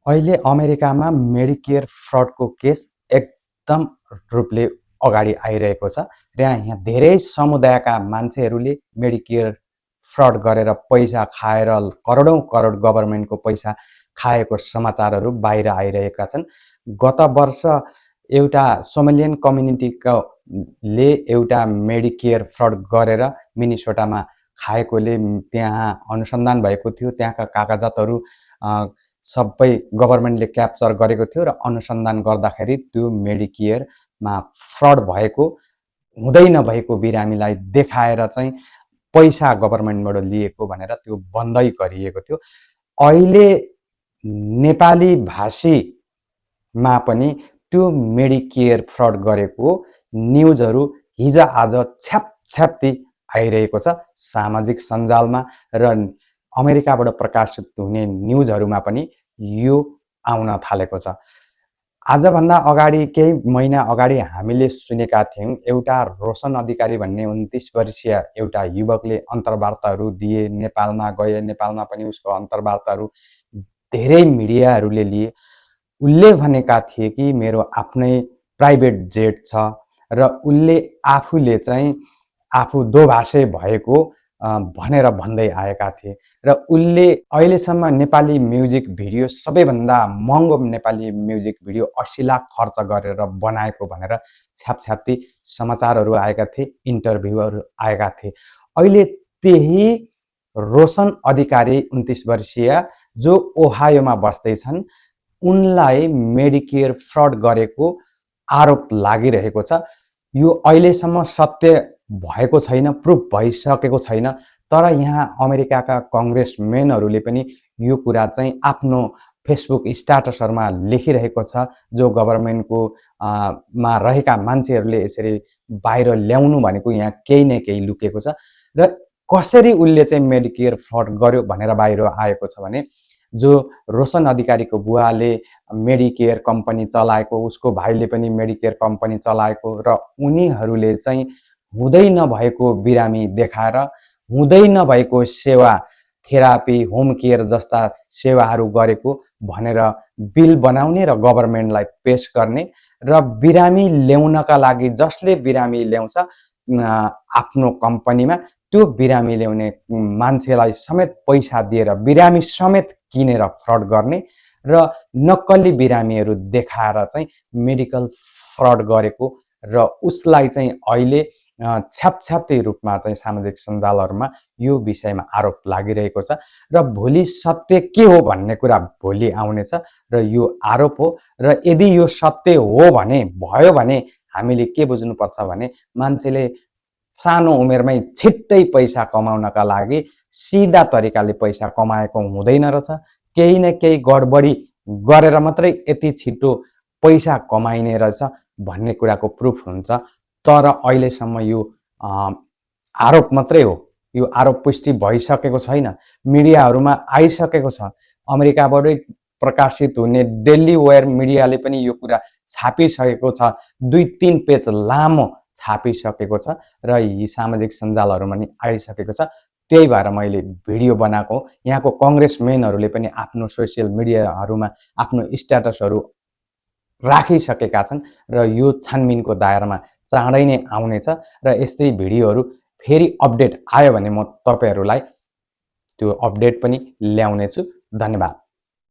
अहिले अमेरिकामा Medicare फ्रडको case एकदम रूपले अगाडि आइरहेको छ र यहाँ धेरै समुदायका मान्छेहरूले मेडिकेयर फ्रड गरेर पैसा खाएर करोडौं करोड गभर्नमेन्टको पैसा खाएको समाचारहरू बाहिर आइरहेका छन्। गत वर्ष एउटा सोमालियन कम्युनिटीको ले एउटा मेडिकेयर फ्रड गरेर मिनिसोटामा खाएकोले त्यहाँ अनुसन्धान भएको थियो। त्यहाँका कागजातहरू सबै गभर्नमेन्टले क्याप्चर गरेको थियो र अनुसन्धान गर्दाखेरि त्यो मेडिकेयरमा फ्रड भएको हुँदै नभएको बिरामीलाई देखाएर चाहिँ पैसा गभर्नमेन्टबाट लिएको भनेर त्यो बन्दै गरिएको थियो। अहिले नेपाली भाषीमा पनि त्यो मेडिकेयर फ्रड गरेको न्युजहरू हिजो आज छ्यापछ्याप्ती आइरहेको छ सामाजिक सञ्जालमा र अमेरिकाबाट प्रकाशित हुने न्युजहरूमा पनि यो आउन थालेको छ। आजभन्दा अगाडि केही महिना अगाडि हामीले सुनेका थियौँ एउटा रोशन अधिकारी भन्ने 29 वर्षीय एउटा युवकले अन्तर्वार्ताहरू दिए, नेपालमा गए, नेपालमा पनि उसको अन्तर्वार्ताहरू धेरै मिडियाहरूले लिए। उसले भनेका थिए कि मेरो आफ्नै प्राइभेट जेट छ र उसले आफूले चाहिँ आफू दोभाषे भएको भनेर भन्दै आएका थिए र उसले अहिलेसम्म नेपाली म्युजिक भिडियो सबैभन्दा महँगो नेपाली म्युजिक भिडियो 80 लाख खर्च गरेर बनाएको भनेर छ्यापछ्याप्ती समाचारहरू आएका थिए, इन्टरभ्यूहरू आएका थिए। अहिले त्यही रोशन अधिकारी 29 वर्षीय जो ओहायोमा बस्दैछन् उनलाई मेडिकेयर फ्रड गरेको आरोप लागिरहेको छ। यो अहिलेसम्म सत्य भएको छैन, प्रुफ भइसकेको छैन, तर यहाँ अमेरिकाका कङ्ग्रेसमेनहरूले पनि यो कुरा चाहिँ आफ्नो फेसबुक स्ट्याटसहरूमा लेखिरहेको छ। जो गभर्नमेन्टको मा रहेका मान्छेहरूले यसरी बाहिर ल्याउनु भनेको यहाँ केही न केही लुकेको छ र कसरी उसले चाहिँ मेडिकेयर फ्रड गर्यो भनेर बाहिर आएको छ भने जो रोशन अधिकारीको बुवाले मेडिकेयर कम्पनी चलाएको, उसको भाइले पनि मेडिकेयर कम्पनी चलाएको र उनीहरूले चाहिँ हुँदै नभएको बिरामी देखाएर हुँदै नभएको सेवा, थेरापी, होम केयर जस्ता सेवाहरू गरेको भनेर बिल बनाउने र गभर्नमेन्टलाई पेश गर्ने र बिरामी ल्याउनका लागि जसले बिरामी ल्याउँछ आफ्नो कम्पनीमा त्यो बिरामी ल्याउने मान्छेलाई समेत पैसा दिएर बिरामी समेत किनेर फ्रड गर्ने र नक्कली बिरामीहरू देखाएर चाहिँ मेडिकल फ्रड गरेको र उसलाई चाहिँ अहिले छ्यापछ्याप्ती रूपमा चाहिँ सामाजिक सञ्जालहरूमा यो विषयमा आरोप लागिरहेको छ र भोलि सत्य के हो भन्ने कुरा भोलि आउनेछ र यो आरोप हो र यदि यो सत्य हो भने भयो भने हामीले के बुझ्नुपर्छ भने मान्छेले सानो उमेरमै छिट्टै पैसा कमाउनका लागि सिधा तरिकाले पैसा कमाएको हुँदैन रहेछ। केही न केही गडबडी गरेर मात्रै यति छिटो पैसा कमाइने रहेछ भन्ने कुराको प्रुफ हुन्छ। तर अहिलेसम्म यो आरोप मात्रै हो, यो आरोप पुष्टि भइसकेको छैन, मिडियाहरूमा आइसकेको छ। अमेरिकाबाटै प्रकाशित हुने डेली वेयर मिडियाले पनि यो कुरा छापिसकेको छ, 2-3 पेज लामो छापिसकेको छ र यी सामाजिक सञ्जालहरूमा पनि आइसकेको छ। त्यही भएर मैले भिडियो बनाएको। यहाँको कङ्ग्रेसमेनहरूले पनि आफ्नो सोसियल मिडियाहरूमा आफ्नो स्ट्याटसहरू राखिसकेका छन् र यो छानबिनको दायरामा चाँडै नै आउनेछ र यस्तै भिडियोहरू फेरि अपडेट आयो भने म तपाईहरूलाई त्यो अपडेट पनि ल्याउनेछु। धन्यवाद।